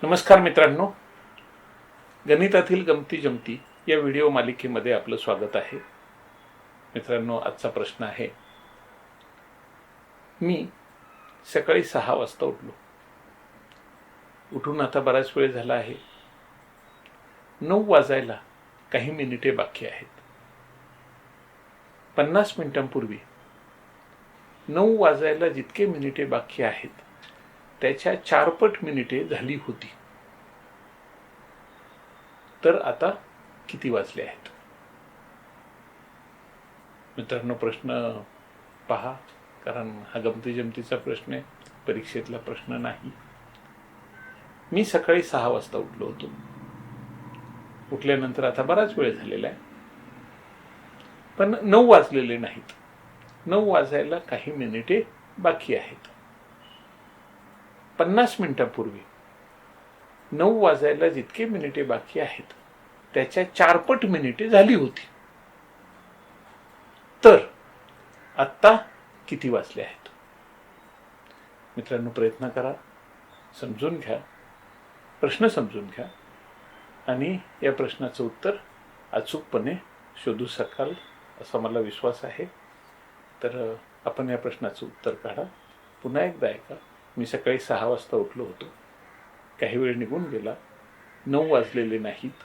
नमस्कार मित्रांनो, गणितातील गमती जमती या व्हिडिओ मालिकेमध्ये आपलं स्वागत आहे. मित्रांनो, आजचा प्रश्न आहे, मी सकाळी 6 वाजता उठलो. उठून आता बराच वेळ झाला आहे. 9 वाजायला काही मिनिटे बाकी आहेत. 50 मिनिटांपूर्वी 9 वाजायला जितके मिनिटे बाकी आहेत त्याच्या 4 पट मिनिटे झाली होती. तर आता किती वाजले आहेत? मित्रांनो, प्रश्न पहा, कारण हा गमती जमतीचा प्रश्न आहे, परीक्षेतला प्रश्न नाही. मी सकाळी 6 वाजता उठलो होतो. उठल्यानंतर आता बराच वेळ झालेला आहे, पण 9 वाजलेले नाहीत. 9 वाजायला काही मिनिटे बाकी आहेत. 50 मिनिटांपूर्वी 9 वाजायला जितके मिनिटे बाकी आहेत त्याच्या 4 पट मिनिटे झाली होती. तर आत्ता किती वाजले आहेत? मित्रांनो, प्रयत्न करा, समजून घ्या, प्रश्न समजून घ्या आणि या प्रश्नाचं उत्तर अचूकपणे शोधू शकाल असा मला विश्वास आहे. तर आपण या प्रश्नाचं उत्तर काढा. पुन्हा एकदा ऐका. मी सकाळी 6 वाजता उठलो होतो. काही वेळ निघून गेला. 9 वाजलेले नाहीत.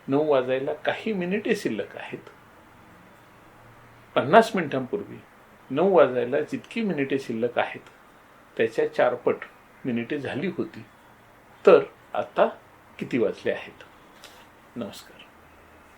9 वाजायला काही मिनिटे शिल्लक आहेत. 50 मिनिटांपूर्वी 9 वाजायला जितकी मिनिटे शिल्लक आहेत त्याच्या 4 पट मिनिटे झाली होती. तर आता किती वाजले आहेत? नमस्कार.